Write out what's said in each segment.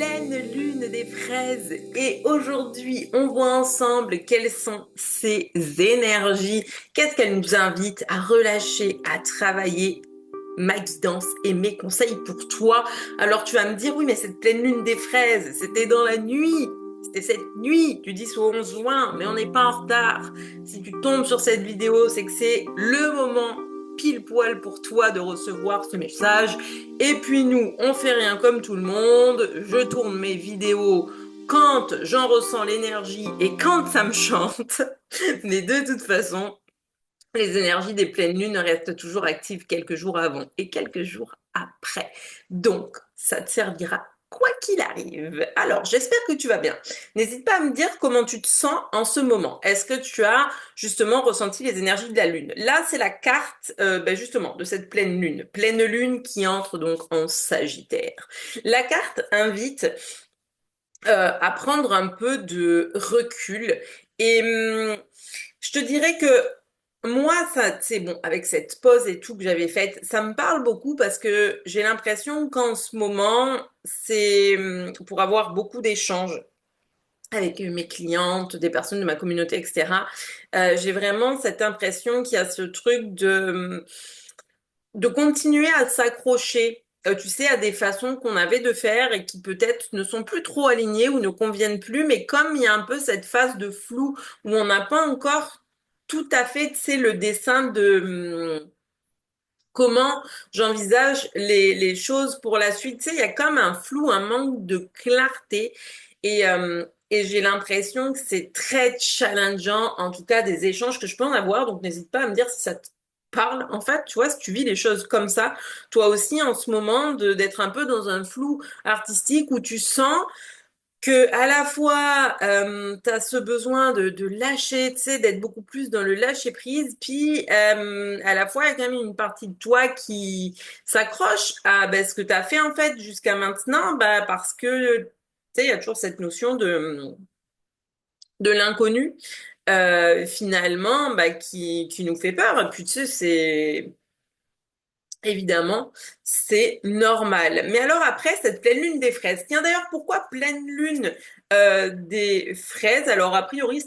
pleine lune des fraises et aujourd'hui on voit ensemble quelles sont ces énergies, qu'est-ce qu'elles nous invitent à relâcher, à travailler, ma guidance et mes conseils pour toi. Alors tu vas me dire oui mais cette pleine lune des fraises c'était dans la nuit, c'était cette nuit du 10 au 11 juin mais on n'est pas en retard. Si tu tombes sur cette vidéo c'est que c'est le moment pile poil pour toi de recevoir ce message. Et puis nous, on fait rien comme tout le monde. Je tourne mes vidéos quand j'en ressens l'énergie et quand ça me chante. Mais de toute façon, les énergies des pleines lunes restent toujours actives quelques jours avant et quelques jours après. Donc, ça te servira quoi qu'il arrive. Alors, j'espère que tu vas bien. N'hésite pas à me dire comment tu te sens en ce moment. Est-ce que tu as justement ressenti les énergies de la lune? Là, c'est la carte justement de cette pleine lune qui entre donc en Sagittaire. La carte invite à prendre un peu de recul et je te dirais que moi, ça, c'est bon, avec cette pause et tout que j'avais faite, ça me parle beaucoup parce que j'ai l'impression qu'en ce moment, c'est pour avoir beaucoup d'échanges avec mes clientes, des personnes de ma communauté, etc. J'ai vraiment cette impression qu'il y a ce truc de continuer à s'accrocher, tu sais, à des façons qu'on avait de faire et qui peut-être ne sont plus trop alignées ou ne conviennent plus, mais comme il y a un peu cette phase de flou où on n'a pas encore tout à fait, tu sais, le dessin de comment j'envisage les choses pour la suite. Tu sais, il y a comme un flou, un manque de clarté et j'ai l'impression que c'est très challengeant, en tout cas des échanges que je peux en avoir. Donc n'hésite pas à me dire si ça te parle. En fait, tu vois, si tu vis les choses comme ça, toi aussi en ce moment, d'être un peu dans un flou artistique où tu sens que à la fois tu as ce besoin de lâcher, tu sais, d'être beaucoup plus dans le lâcher prise, puis à la fois il y a quand même une partie de toi qui s'accroche à ce que tu as fait en fait jusqu'à maintenant, parce que tu sais, il y a toujours cette notion de l'inconnu finalement qui nous fait peur. Et puis tu sais, c'est évidemment, c'est normal. Mais alors après, cette pleine lune des fraises. Tiens d'ailleurs, pourquoi pleine lune des fraises? Alors a priori,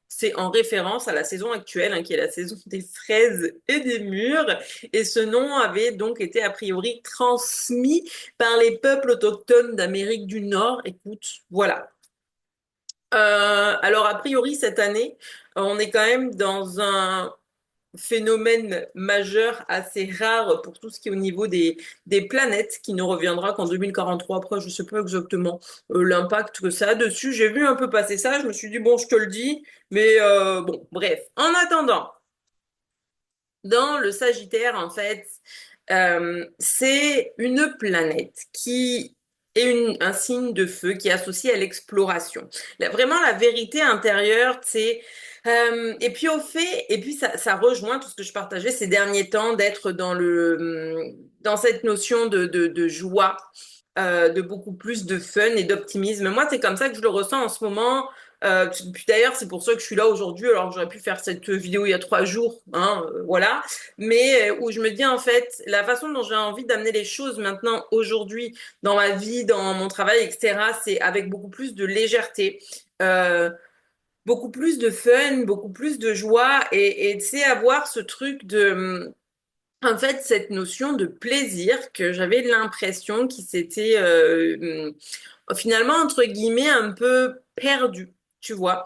c'est en référence à la saison actuelle, qui est la saison des fraises et des mûres. Et ce nom avait donc été a priori transmis par les peuples autochtones d'Amérique du Nord. Écoute, voilà. Alors a priori, cette année, on est quand même dans un phénomène majeur assez rare pour tout ce qui est au niveau des planètes qui ne reviendra qu'en 2043. Après, je sais pas exactement l'impact que ça a dessus. J'ai vu un peu passer ça, je me suis dit, bon, je te le dis, mais bon, bref. En attendant, dans le Sagittaire, en fait, c'est une planète qui est un signe de feu qui est associé à l'exploration. Vraiment la vérité intérieure, c'est et puis au fait, et puis ça rejoint tout ce que je partageais ces derniers temps d'être dans cette notion de joie, de beaucoup plus de fun et d'optimisme. Moi, c'est comme ça que je le ressens en ce moment. Puis d'ailleurs, c'est pour ça que je suis là aujourd'hui, alors que j'aurais pu faire cette vidéo il y a 3 jours, hein, voilà. Mais où je me dis en fait, la façon dont j'ai envie d'amener les choses maintenant, aujourd'hui, dans ma vie, dans mon travail, etc., c'est avec beaucoup plus de légèreté. Beaucoup plus de fun, beaucoup plus de joie et tu sais, avoir ce truc en fait, cette notion de plaisir que j'avais l'impression qui s'était finalement, entre guillemets, un peu perdu, tu vois,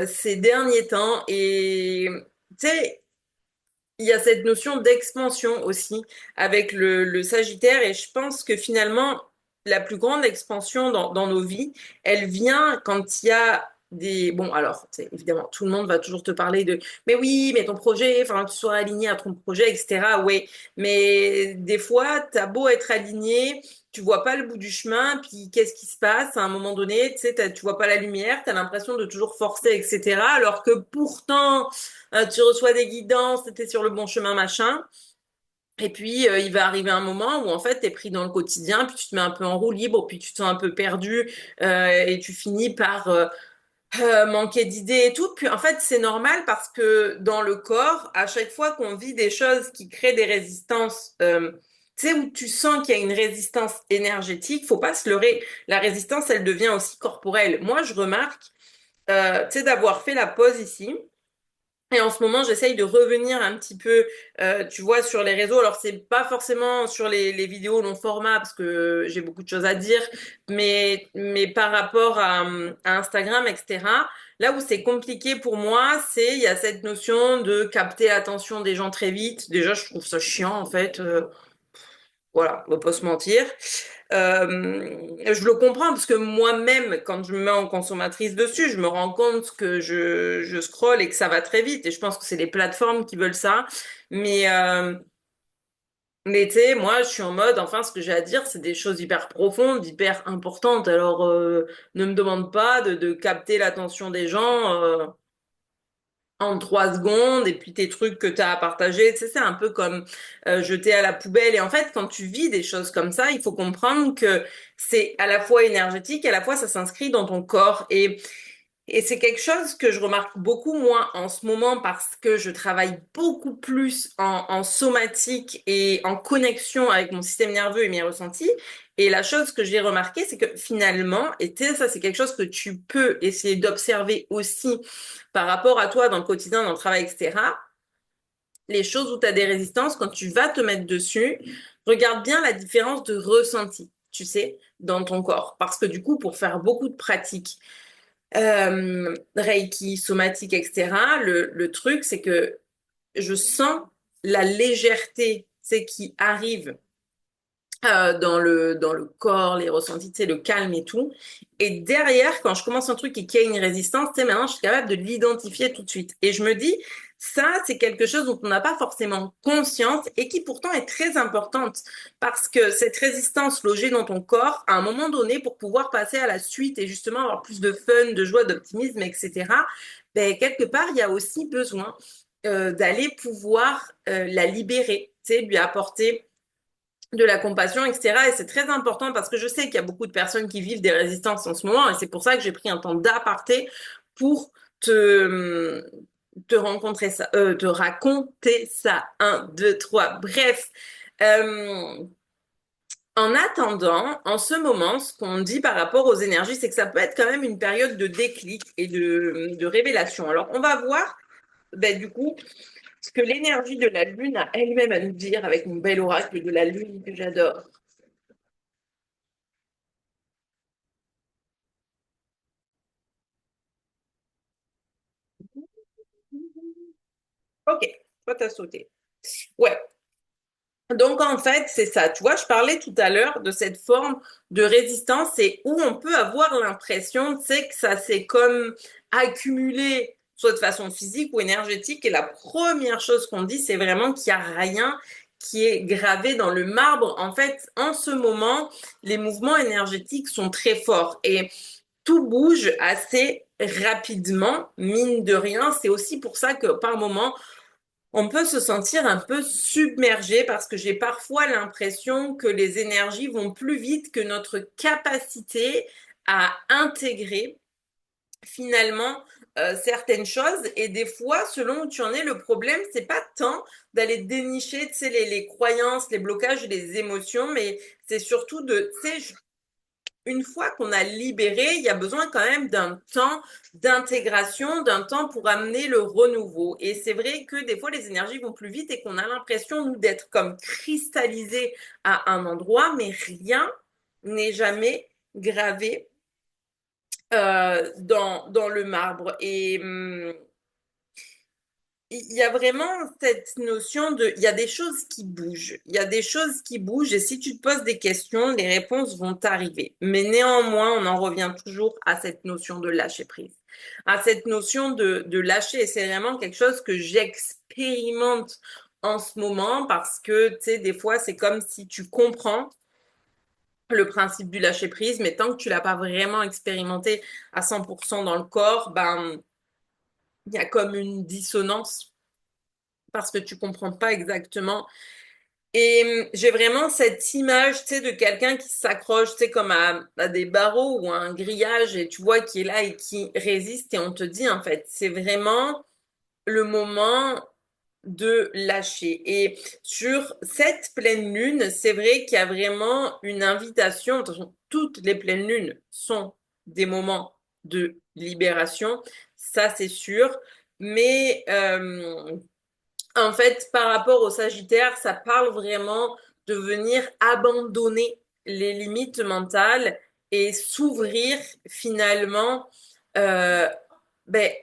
ces derniers temps. Et tu sais, il y a cette notion d'expansion aussi avec le Sagittaire et je pense que finalement, la plus grande expansion dans nos vies, elle vient quand il y a Bon, alors, évidemment, tout le monde va toujours te parler mais oui, mais ton projet, enfin, que tu sois aligné à ton projet, etc. Ouais, mais des fois, t'as beau être aligné, tu vois pas le bout du chemin, puis qu'est-ce qui se passe à un moment donné, tu sais, tu vois pas la lumière, t'as l'impression de toujours forcer, etc. Alors que pourtant tu reçois des guidances, t'es sur le bon chemin, machin. Et puis, il va arriver un moment où, en fait, t'es pris dans le quotidien, puis tu te mets un peu en roue libre, puis tu te sens un peu perdu, et tu finis par manquer d'idées et tout. Puis, en fait, c'est normal parce que dans le corps, à chaque fois qu'on vit des choses qui créent des résistances, tu tu sais, où tu sens qu'il y a une résistance énergétique, faut pas se leurrer. La résistance, elle devient aussi corporelle. Moi, je remarque, tu sais, d'avoir fait la pause ici. Et en ce moment, j'essaye de revenir un petit peu, tu vois, sur les réseaux. Alors, c'est pas forcément sur les vidéos long format parce que j'ai beaucoup de choses à dire, mais par rapport à Instagram, etc. Là où c'est compliqué pour moi, c'est il y a cette notion de capter l'attention des gens très vite. Déjà, je trouve ça chiant en fait. Voilà, on va pas se mentir. Je le comprends parce que moi-même, quand je me mets en consommatrice dessus, je me rends compte que je scrolle et que ça va très vite. Et je pense que c'est les plateformes qui veulent ça. Mais, euh, mais tu sais, moi, je suis en mode, enfin, ce que j'ai à dire, c'est des choses hyper profondes, hyper importantes. Alors, ne me demande pas de capter l'attention des gens. En 3 secondes et puis tes trucs que tu as à partager, tu sais, c'est un peu comme jeter à la poubelle. Et en fait, quand tu vis des choses comme ça, il faut comprendre que c'est à la fois énergétique, à la fois ça s'inscrit dans ton corps. Et c'est quelque chose que je remarque beaucoup moins en ce moment parce que je travaille beaucoup plus en somatique et en connexion avec mon système nerveux et mes ressentis. Et la chose que j'ai remarqué, c'est que finalement, et tu sais, ça c'est quelque chose que tu peux essayer d'observer aussi par rapport à toi dans le quotidien, dans le travail, etc. Les choses où tu as des résistances, quand tu vas te mettre dessus, regarde bien la différence de ressenti, tu sais, dans ton corps. Parce que du coup, pour faire beaucoup de pratiques, Reiki, somatique, etc., le truc, c'est que je sens la légèreté, c'est qui arrive dans le corps, les ressentis, tu sais, le calme et tout. Et derrière, quand je commence un truc et qu'il y a une résistance, tu sais, maintenant, je suis capable de l'identifier tout de suite. Et je me dis, ça, c'est quelque chose dont on n'a pas forcément conscience et qui pourtant est très importante parce que cette résistance logée dans ton corps, à un moment donné, pour pouvoir passer à la suite et justement avoir plus de fun, de joie, d'optimisme, etc., ben, quelque part, il y a aussi besoin d'aller pouvoir la libérer, tu sais, lui apporter de la compassion, etc. Et c'est très important parce que je sais qu'il y a beaucoup de personnes qui vivent des résistances en ce moment et c'est pour ça que j'ai pris un temps d'aparté pour te rencontrer ça, te raconter ça. Un, deux, trois. Bref. Euh, En attendant, en ce moment, ce qu'on dit par rapport aux énergies, c'est que ça peut être quand même une période de déclic et de révélation. Alors, on va voir, ben, du coup, ce que l'énergie de la Lune a elle-même à nous dire avec mon bel oracle de la Lune que j'adore. Ok, toi t'as sauté. Ouais. Donc en fait, c'est ça. Tu vois, je parlais tout à l'heure de cette forme de résistance et où on peut avoir l'impression, tu sais, que ça s'est comme accumulé, soit de façon physique ou énergétique. Et la première chose qu'on dit, c'est vraiment qu'il n'y a rien qui est gravé dans le marbre. En fait, en ce moment, les mouvements énergétiques sont très forts et tout bouge assez rapidement, mine de rien. C'est aussi pour ça que par moment, on peut se sentir un peu submergé parce que j'ai parfois l'impression que les énergies vont plus vite que notre capacité à intégrer finalement certaines choses. Et des fois, selon où tu en es, le problème, c'est pas tant d'aller dénicher, tu sais, les croyances, les blocages, les émotions, mais c'est surtout de, tu sais, une fois qu'on a libéré, il y a besoin quand même d'un temps d'intégration, d'un temps pour amener le renouveau. Et c'est vrai que des fois, les énergies vont plus vite et qu'on a l'impression, nous, d'être comme cristallisés à un endroit, mais rien n'est jamais gravé dans le marbre. Et il y a vraiment cette notion de, il y a des choses qui bougent, il y a des choses qui bougent et si tu te poses des questions, les réponses vont arriver. Mais néanmoins, on en revient toujours à cette notion de lâcher prise, à cette notion de lâcher. Et c'est vraiment quelque chose que j'expérimente en ce moment parce que, tu sais, des fois, c'est comme si tu comprends le principe du lâcher prise, mais tant que tu l'as pas vraiment expérimenté à 100% dans le corps, ben, il y a comme une dissonance parce que tu comprends pas exactement. Et j'ai vraiment cette image, tu sais, de quelqu'un qui s'accroche, tu sais, comme à des barreaux ou à un grillage et tu vois qui est là et qui résiste et on te dit, en fait, c'est vraiment le moment de lâcher. Et sur cette pleine lune, c'est vrai qu'il y a vraiment une invitation. Attention, toutes les pleines lunes sont des moments de libération, ça c'est sûr. Mais en fait, par rapport au Sagittaire, ça parle vraiment de venir abandonner les limites mentales et s'ouvrir finalement euh,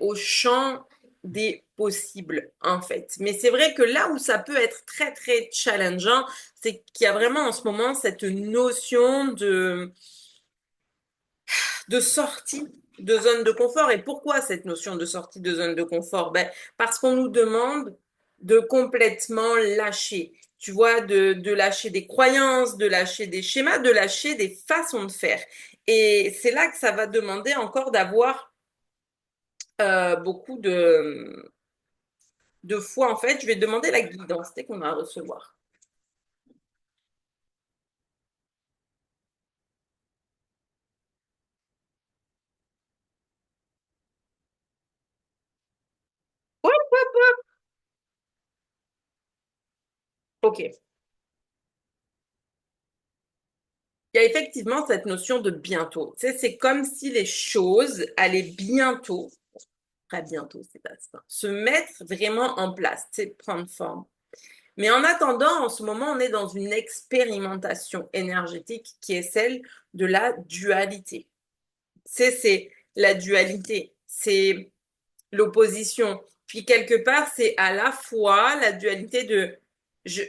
au champ des possibles, en fait. Mais c'est vrai que là où ça peut être très, très challengeant, c'est qu'il y a vraiment en ce moment cette notion de sortie de zone de confort. Et pourquoi cette notion de sortie de zone de confort? Parce qu'on nous demande de complètement lâcher. Tu vois, de lâcher des croyances, de lâcher des schémas, de lâcher des façons de faire. Et c'est là que ça va demander encore d'avoir beaucoup de fois. En fait, je vais demander la guidance dès qu'on va recevoir. Ouais, ok. Il y a effectivement cette notion de bientôt. Tu sais, c'est comme si les choses allaient bientôt, très bientôt, c'est pas ça, se mettre vraiment en place, tu sais, prendre forme. Mais en attendant, en ce moment, on est dans une expérimentation énergétique qui est celle de la dualité. Tu sais, c'est la dualité, c'est l'opposition. Puis quelque part, c'est à la fois la dualité de je,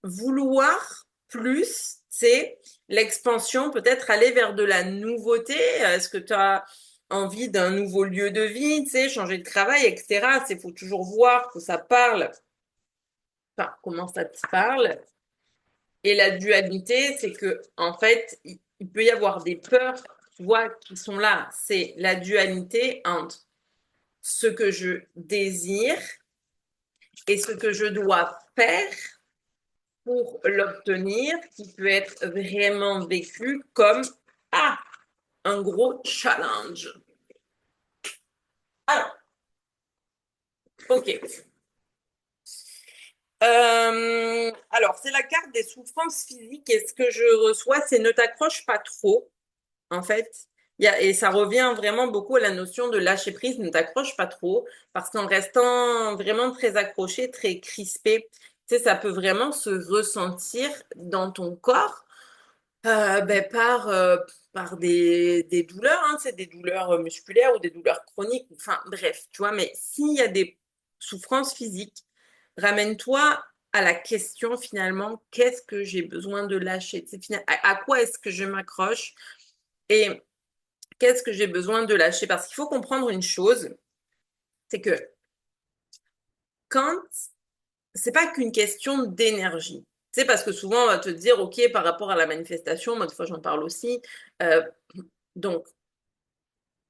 vouloir plus, c'est l'expansion, peut-être aller vers de la nouveauté. Est-ce que tu as envie d'un nouveau lieu de vie, tu sais, changer de travail, etc. Il faut toujours voir que ça parle, enfin, comment ça te parle. Et la dualité, c'est que, en fait, il peut y avoir des peurs, tu vois, qui sont là. C'est la dualité entre ce que je désire et ce que je dois faire pour l'obtenir, qui peut être vraiment vécu comme ah, un gros challenge. Alors, ok. Alors, c'est la carte des souffrances physiques et ce que je reçois, c'est ne t'accroche pas trop, en fait. Et ça revient vraiment beaucoup à la notion de lâcher prise, ne t'accroche pas trop, parce qu'en restant vraiment très accroché, très crispé, tu sais, ça peut vraiment se ressentir dans ton corps par des douleurs, hein, c'est des douleurs musculaires ou des douleurs chroniques, enfin bref, tu vois, mais s'il y a des souffrances physiques, ramène-toi à la question finalement, qu'est-ce que j'ai besoin de lâcher? À quoi est-ce que je m'accroche? Et qu'est-ce que j'ai besoin de lâcher? Parce qu'il faut comprendre une chose, c'est que quand c'est pas qu'une question d'énergie. Tu sais, parce que souvent, on va te dire, OK, par rapport à la manifestation, moi, des fois, j'en parle aussi. euh, donc,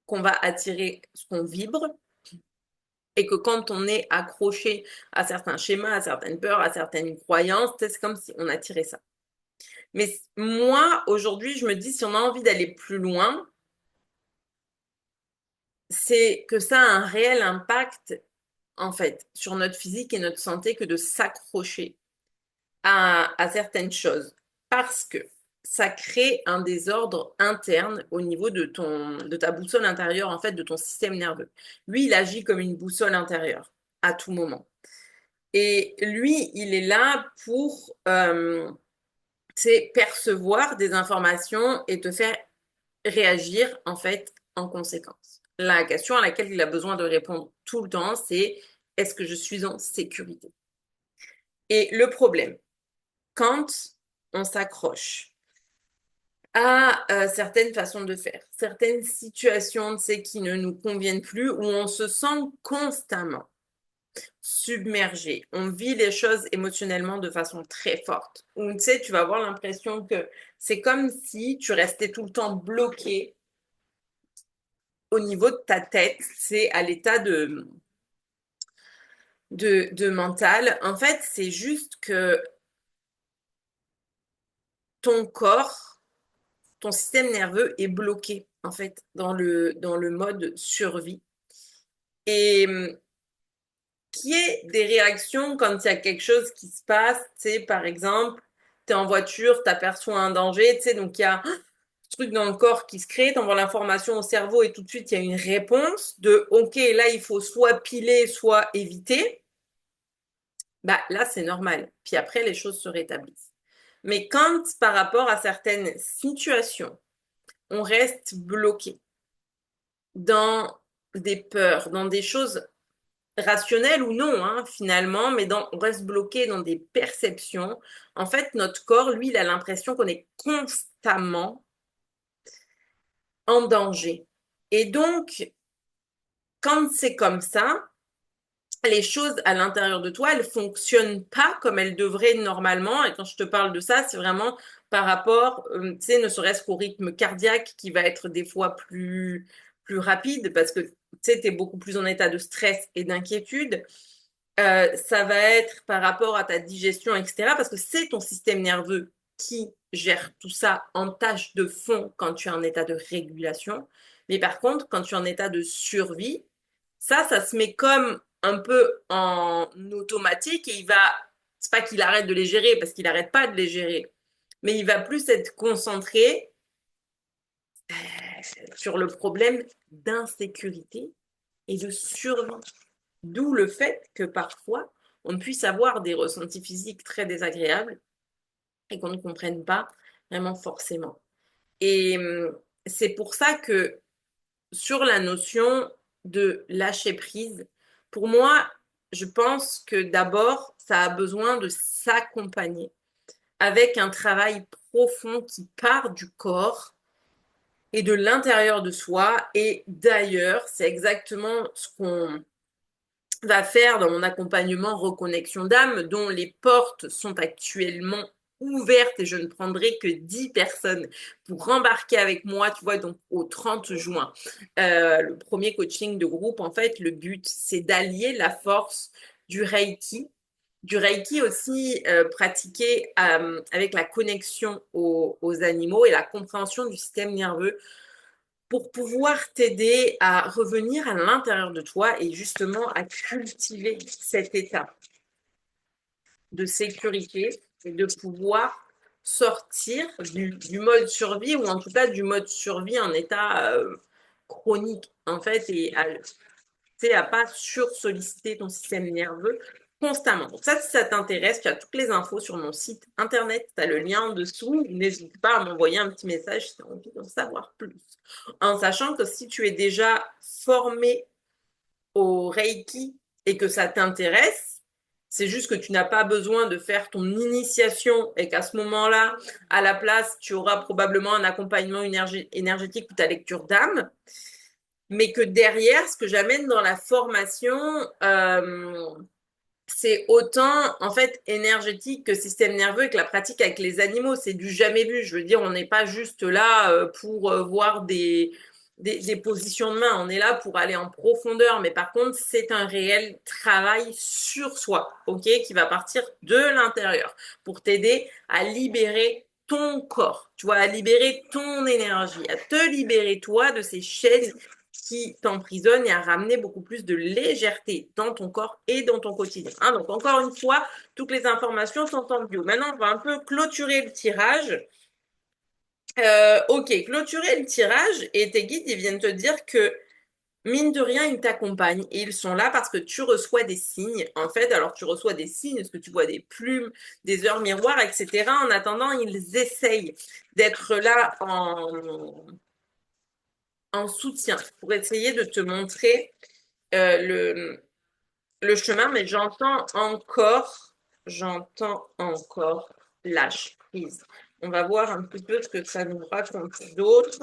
qu'on va attirer ce qu'on vibre et que quand on est accroché à certains schémas, à certaines peurs, à certaines croyances, c'est comme si on attirait ça. Mais moi, aujourd'hui, je me dis, si on a envie d'aller plus loin, c'est que ça a un réel impact, en fait, sur notre physique et notre santé que de s'accrocher à certaines choses. Parce que ça crée un désordre interne au niveau de ta boussole intérieure, en fait, de ton système nerveux. Lui, il agit comme une boussole intérieure à tout moment. Et lui, il est là pour percevoir des informations et te faire réagir, en fait, en conséquence. La question à laquelle il a besoin de répondre tout le temps, c'est est-ce que je suis en sécurité? Et le problème, quand on s'accroche à certaines façons de faire, certaines situations, tu sais, qui ne nous conviennent plus, où on se sent constamment submergé, on vit les choses émotionnellement de façon très forte, où tu sais, tu vas avoir l'impression que c'est comme si tu restais tout le temps bloqué au niveau de ta tête, c'est à l'état de mental. En fait, c'est juste que ton corps, ton système nerveux est bloqué, en fait, dans le mode survie. Et Qui est des réactions quand il y a quelque chose qui se passe, tu sais, par exemple, tu es en voiture, tu aperçois un danger, tu sais, donc il y a un truc dans le corps qui se crée, tu envoies l'information au cerveau et tout de suite, il y a une réponse de, OK, là, il faut soit piler, soit éviter. Bah, là, c'est normal. Puis après, les choses se rétablissent. Mais quand, par rapport à certaines situations, on reste bloqué dans des peurs, dans des choses rationnelles ou non, hein, finalement, mais on reste bloqué dans des perceptions. En fait, notre corps, lui, il a l'impression qu'on est constamment en danger. Et donc, quand c'est comme ça, les choses à l'intérieur de toi, elles fonctionnent pas comme elles devraient normalement. Et quand je te parle de ça, c'est vraiment par rapport, tu sais, ne serait-ce qu'au rythme cardiaque qui va être des fois plus rapide parce que, tu sais, tu es beaucoup plus en état de stress et d'inquiétude. Ça va être par rapport à ta digestion, etc. Parce que c'est ton système nerveux qui gère tout ça en tâche de fond quand tu es en état de régulation. Mais par contre, quand tu es en état de survie, ça se met comme un peu en automatique et c'est pas qu'il arrête de les gérer parce qu'il arrête pas de les gérer, mais il va plus être concentré sur le problème d'insécurité et de survie. D'où le fait que parfois, on puisse avoir des ressentis physiques très désagréables et qu'on ne comprenne pas vraiment forcément. Et c'est pour ça que sur la notion de lâcher prise, pour moi, je pense que d'abord, ça a besoin de s'accompagner avec un travail profond qui part du corps et de l'intérieur de soi. Et d'ailleurs, c'est exactement ce qu'on va faire dans mon accompagnement Reconnexion d'âme, dont les portes sont actuellement ouvertes et je ne prendrai que 10 personnes pour embarquer avec moi, tu vois, donc au 30 juin. Le premier coaching de groupe, en fait, le but, c'est d'allier la force du Reiki aussi pratiqué avec la connexion aux animaux et la compréhension du système nerveux pour pouvoir t'aider à revenir à l'intérieur de toi et justement à cultiver cet état de sécurité et de pouvoir sortir du mode survie ou en tout cas du mode survie en état chronique en fait et à pas sursolliciter ton système nerveux constamment. Donc ça, si ça t'intéresse, tu as toutes les infos sur mon site internet, tu as le lien en dessous. N'hésite pas à m'envoyer un petit message si tu as envie d'en savoir plus. En sachant que si tu es déjà formé au Reiki et que ça t'intéresse, c'est juste que tu n'as pas besoin de faire ton initiation et qu'à ce moment-là, à la place, tu auras probablement un accompagnement énergétique ou ta lecture d'âme mais que derrière, ce que j'amène dans la formation, c'est autant en fait énergétique que système nerveux et que la pratique avec les animaux, c'est du jamais vu. Je veux dire, on n'est pas juste là pour voir des positions de main, on est là pour aller en profondeur, mais par contre, c'est un réel travail sur soi, ok, qui va partir de l'intérieur pour t'aider à libérer ton corps, tu vois, à libérer ton énergie, à te libérer toi de ces chaînes qui t'emprisonne et à ramener beaucoup plus de légèreté dans ton corps et dans ton quotidien. Hein, donc encore une fois, toutes les informations sont en bio. Maintenant, on va un peu clôturer le tirage. Ok, clôturer le tirage et tes guides, ils viennent te dire que mine de rien, ils t'accompagnent et ils sont là parce que tu reçois des signes. En fait, alors tu reçois des signes, est-ce que tu vois des plumes, des heures miroirs, etc. En attendant, ils essayent d'être là en soutien pour essayer de te montrer le chemin, mais j'entends encore lâche prise. On va voir un petit peu ce que ça nous raconte d'autre,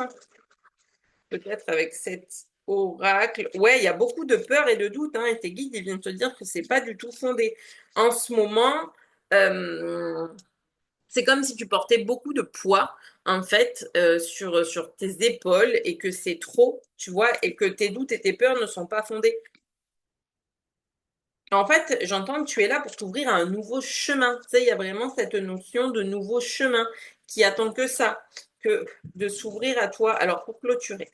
peut-être avec cet oracle. Ouais, il y a beaucoup de peur et de doute, hein, et tes guides, ils viennent te dire que c'est pas du tout fondé. En ce moment, euh, c'est comme si tu portais beaucoup de poids, en fait, sur tes épaules et que c'est trop, tu vois, et que tes doutes et tes peurs ne sont pas fondés. En fait, j'entends que tu es là pour t'ouvrir à un nouveau chemin. Tu sais, il y a vraiment cette notion de nouveau chemin qui attend que ça, que de s'ouvrir à toi. Alors, pour clôturer.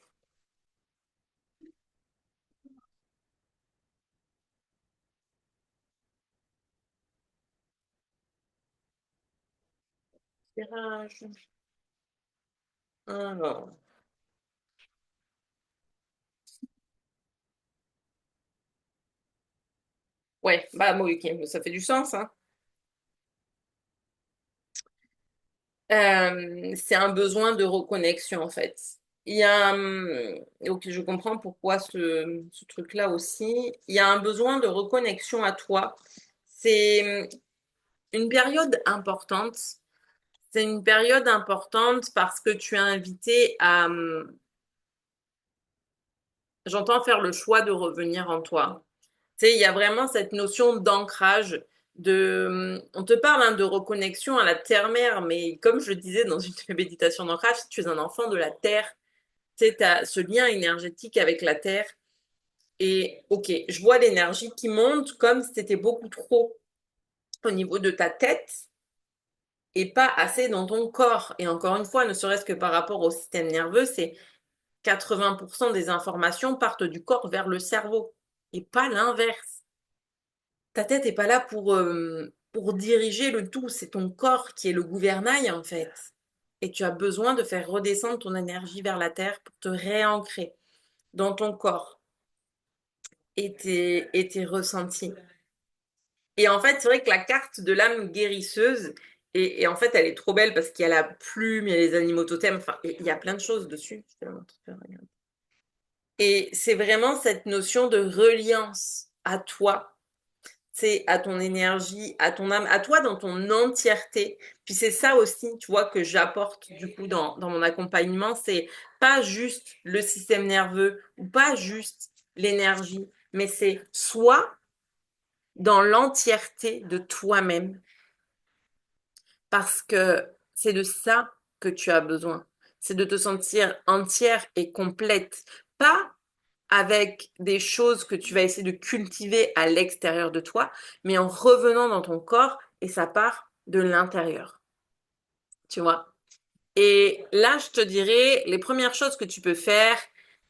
Tirage. Alors. Ouais, bah moi, ok, ça fait du sens, hein. C'est un besoin de reconnexion, en fait. Il y a, ok, je comprends pourquoi ce truc-là aussi. Il y a un besoin de reconnexion à toi. C'est une période importante. C'est une période importante parce que tu es invité à, j'entends faire le choix de revenir en toi. Tu sais, il y a vraiment cette notion d'ancrage, on te parle hein, de reconnexion à la terre-mère, mais comme je le disais dans une méditation d'ancrage, si tu es un enfant de la terre, tu sais, as ce lien énergétique avec la terre. Et ok, je vois l'énergie qui monte comme si c'était beaucoup trop au niveau de ta tête et pas assez dans ton corps. Et encore une fois, ne serait-ce que par rapport au système nerveux, c'est 80% des informations partent du corps vers le cerveau et pas l'inverse. Ta tête n'est pas là pour diriger le tout, c'est ton corps qui est le gouvernail en fait. Et tu as besoin de faire redescendre ton énergie vers la terre pour te réancrer dans ton corps et tes ressentis. Et en fait, c'est vrai que la carte de l'âme guérisseuse, et en fait, elle est trop belle parce qu'il y a la plume, il y a les animaux totems, enfin, il y a plein de choses dessus. Je te la montre, regarde. Et c'est vraiment cette notion de reliance à toi, c'est à ton énergie, à ton âme, à toi dans ton entièreté. Puis c'est ça aussi, tu vois, que j'apporte du coup dans mon accompagnement, c'est pas juste le système nerveux ou pas juste l'énergie, mais c'est soi dans l'entièreté de toi-même, parce que c'est de ça que tu as besoin. C'est de te sentir entière et complète, pas avec des choses que tu vas essayer de cultiver à l'extérieur de toi, mais en revenant dans ton corps et ça part de l'intérieur. Tu vois? Et là, je te dirais, les premières choses que tu peux faire,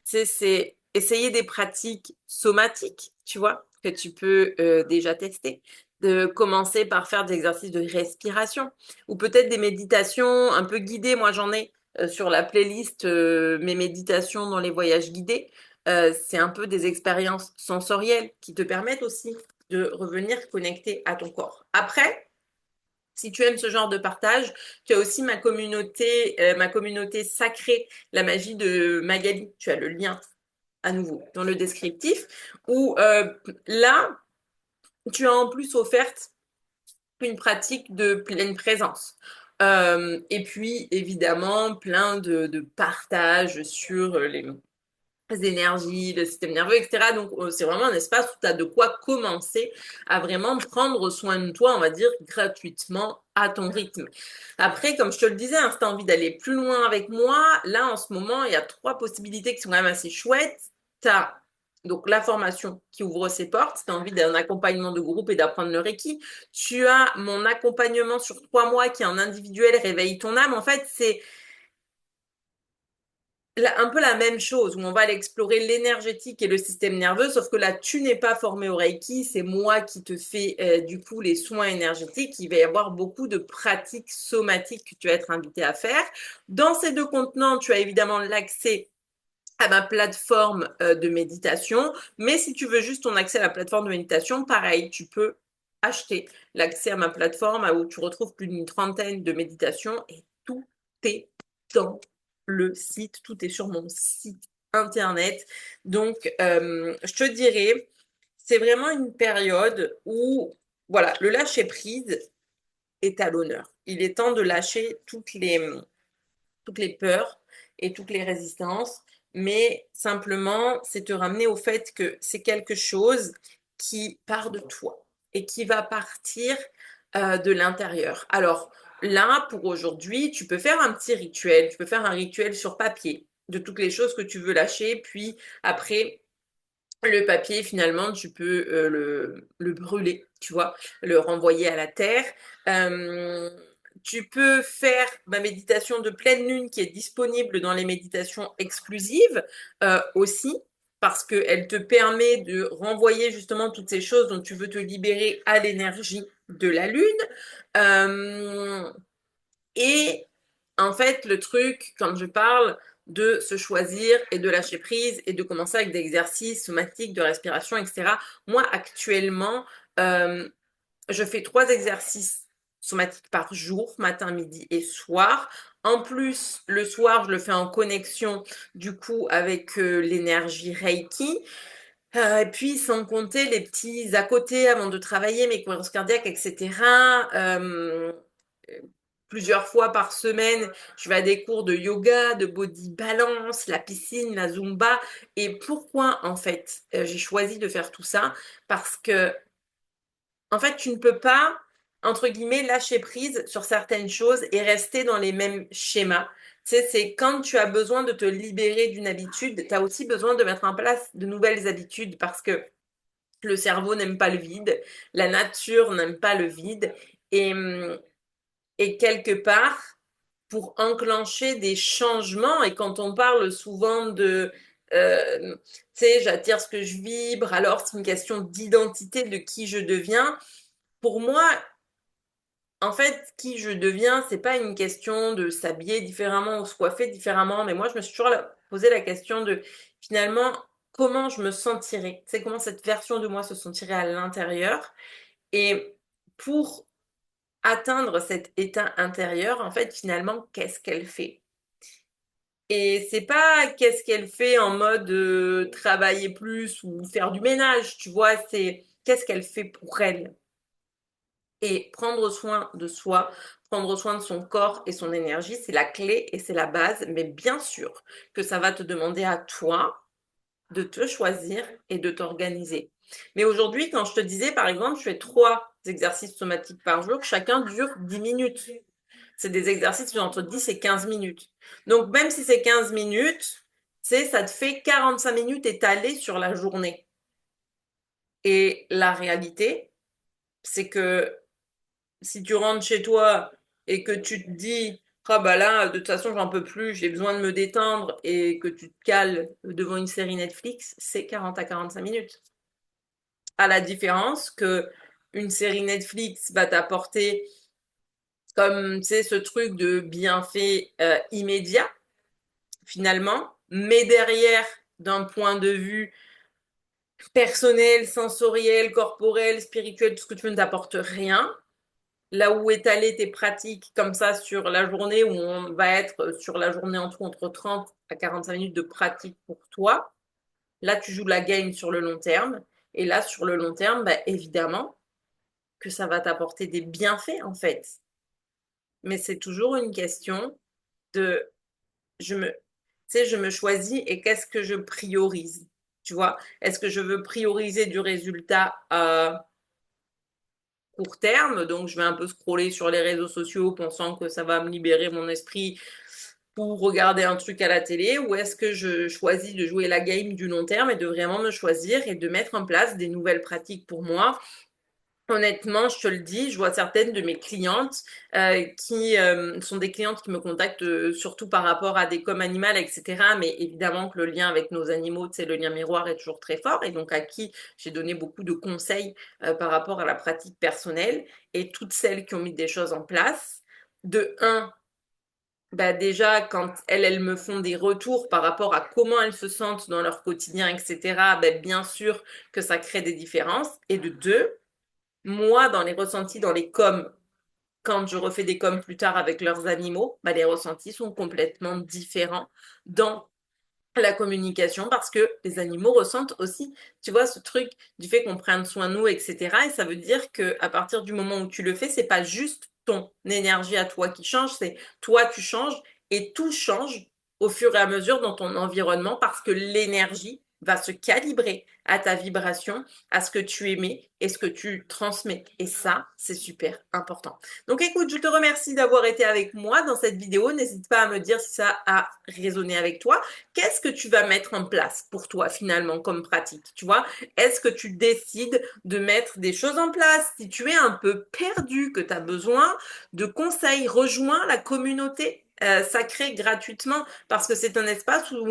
c'est essayer des pratiques somatiques, tu vois, que tu peux déjà tester. De commencer par faire des exercices de respiration ou peut-être des méditations un peu guidées. Moi, j'en ai sur la playlist mes méditations dans les voyages guidés. C'est un peu des expériences sensorielles qui te permettent aussi de revenir connecter à ton corps. Après, si tu aimes ce genre de partage, tu as aussi ma communauté sacrée, la magie de Magali. Tu as le lien à nouveau dans le descriptif, où là, tu as en plus offerte une pratique de pleine présence. Et puis, évidemment, plein de partages sur les énergies, le système nerveux, etc. Donc, c'est vraiment un espace où tu as de quoi commencer à vraiment prendre soin de toi, on va dire, gratuitement à ton rythme. Après, comme je te le disais, hein, si tu as envie d'aller plus loin avec moi, là, en ce moment, il y a trois possibilités qui sont quand même assez chouettes. Tu as donc la formation qui ouvre ses portes, si tu as envie d'un accompagnement de groupe et d'apprendre le Reiki. Tu as mon accompagnement sur 3 mois qui est en individuel, réveille ton âme. En fait, c'est un peu la même chose, où on va aller explorer l'énergétique et le système nerveux, sauf que là, tu n'es pas formé au Reiki, c'est moi qui te fais du coup les soins énergétiques. Il va y avoir beaucoup de pratiques somatiques que tu vas être invité à faire. Dans ces deux contenants, tu as évidemment l'accès à ma plateforme de méditation, mais si tu veux juste ton accès à la plateforme de méditation, pareil, tu peux acheter l'accès à ma plateforme où tu retrouves plus d'une trentaine de méditations et tout est dans le site, tout est sur mon site internet. Donc, je te dirais, c'est vraiment une période où, voilà, le lâcher prise est à l'honneur. Il est temps de lâcher toutes les peurs et toutes les résistances, mais simplement, c'est te ramener au fait que c'est quelque chose qui part de toi et qui va partir de l'intérieur. Alors là, pour aujourd'hui, tu peux faire un petit rituel, tu peux faire un rituel sur papier de toutes les choses que tu veux lâcher, puis après, le papier, finalement, tu peux le brûler, tu vois, le renvoyer à la terre. Euh, Tu peux faire ma méditation de pleine lune qui est disponible dans les méditations exclusives aussi, parce qu'elle te permet de renvoyer justement toutes ces choses dont tu veux te libérer à l'énergie de la lune. Euh, Et en fait, le truc, quand je parle de se choisir et de lâcher prise et de commencer avec des exercices somatiques de respiration, etc., moi, actuellement, euh, je fais 3 exercices somatiques par jour, matin, midi et soir. En plus, le soir, je le fais en connexion, du coup, avec l'énergie Reiki. Et puis, sans compter les petits à côté avant de travailler, mes cohérences cardiaques, etc. Plusieurs fois par semaine, je vais à des cours de yoga, de body balance, la piscine, la zumba. Et pourquoi, en fait, j'ai choisi de faire tout ça? Parce que en fait, tu ne peux pas, entre guillemets, lâcher prise sur certaines choses et rester dans les mêmes schémas. Tu sais, c'est quand tu as besoin de te libérer d'une habitude, tu as aussi besoin de mettre en place de nouvelles habitudes parce que le cerveau n'aime pas le vide, la nature n'aime pas le vide. Et, et quelque part, pour enclencher des changements, et quand on parle souvent de, tu sais, j'attire ce que je vibre, alors c'est une question d'identité, de qui je deviens. Pour moi, en fait, qui je deviens, c'est pas une question de s'habiller différemment ou se coiffer différemment, mais moi, je me suis toujours posé la question de finalement comment je me sentirais, c'est comment cette version de moi se sentirait à l'intérieur. Et pour atteindre cet état intérieur, en fait, finalement, qu'est-ce qu'elle fait? Et c'est pas qu'est-ce qu'elle fait en mode travailler plus ou faire du ménage, tu vois, c'est qu'est-ce qu'elle fait pour elle. Et prendre soin de soi, prendre soin de son corps et son énergie, c'est la clé et c'est la base. Mais bien sûr que ça va te demander à toi de te choisir et de t'organiser. Mais aujourd'hui, quand je te disais, par exemple, je fais 3 exercices somatiques par jour, chacun dure 10 minutes. C'est des exercices qui entre 10 et 15 minutes. Donc, même si c'est 15 minutes, ça te fait 45 minutes étalées sur la journée. Et la réalité, c'est que si tu rentres chez toi et que tu te dis, ah bah là, de toute façon, j'en peux plus, j'ai besoin de me détendre et que tu te cales devant une série Netflix, c'est 40 à 45 minutes. À la différence que une série Netflix va t'apporter comme, tu sais, ce truc de bienfait immédiat, finalement, mais derrière, d'un point de vue personnel, sensoriel, corporel, spirituel, tout ce que tu veux, ne t'apporte rien. Là où étaler tes pratiques comme ça sur la journée, où on va être sur la journée en tout entre 30 à 45 minutes de pratique pour toi, là tu joues la game sur le long terme. Et là, sur le long terme, bah, évidemment que ça va t'apporter des bienfaits en fait. Mais c'est toujours une question de je me, tu sais, je me choisis et qu'est-ce que je priorise? Tu vois, est-ce que je veux prioriser du résultat court terme, donc je vais un peu scroller sur les réseaux sociaux pensant que ça va me libérer mon esprit pour regarder un truc à la télé, ou est-ce que je choisis de jouer la game du long terme et de vraiment me choisir et de mettre en place des nouvelles pratiques pour moi. Honnêtement, je te le dis, je vois certaines de mes clientes qui sont des clientes qui me contactent surtout par rapport à des coms animales, etc. Mais évidemment que le lien avec nos animaux, c'est le lien miroir est toujours très fort et donc à qui j'ai donné beaucoup de conseils par rapport à la pratique personnelle et toutes celles qui ont mis des choses en place. De un, bah déjà, quand elles me font des retours par rapport à comment elles se sentent dans leur quotidien, etc., bah, bien sûr que ça crée des différences. Et de deux, moi, dans les ressentis, dans les coms, quand je refais des coms plus tard avec leurs animaux, bah, les ressentis sont complètement différents dans la communication parce que les animaux ressentent aussi, tu vois, ce truc du fait qu'on prenne soin de nous, etc. Et ça veut dire que à partir du moment où tu le fais, c'est pas juste ton énergie à toi qui change, c'est toi tu changes et tout change au fur et à mesure dans ton environnement parce que l'énergie va se calibrer à ta vibration, à ce que tu émets et ce que tu transmets. Et ça, c'est super important. Donc écoute, je te remercie d'avoir été avec moi dans cette vidéo. N'hésite pas à me dire si ça a résonné avec toi. Qu'est-ce que tu vas mettre en place pour toi finalement comme pratique, tu vois? Est-ce que tu décides de mettre des choses en place? Si tu es un peu perdu, que tu as besoin de conseils, rejoins la communauté sacrée gratuitement parce que c'est un espace où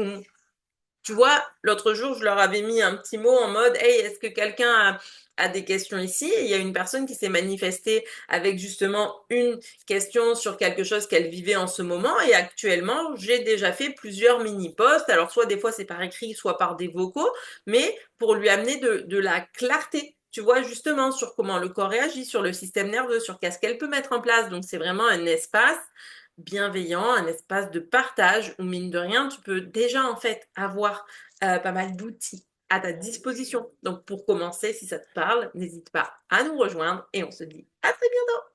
tu vois, l'autre jour, je leur avais mis un petit mot en mode, hey, est-ce que quelqu'un à des questions ici. Et il y a une personne qui s'est manifestée avec justement une question sur quelque chose qu'elle vivait en ce moment. Et actuellement, j'ai déjà fait plusieurs mini-posts. Alors, soit des fois c'est par écrit, soit par des vocaux, mais pour lui amener de la clarté. Tu vois, justement, sur comment le corps réagit, sur le système nerveux, sur qu'est-ce qu'elle peut mettre en place. Donc, c'est vraiment un espace bienveillant, un espace de partage où, mine de rien, tu peux déjà, en fait, avoir pas mal d'outils à ta disposition. Donc, pour commencer, si ça te parle, n'hésite pas à nous rejoindre et on se dit à très bientôt.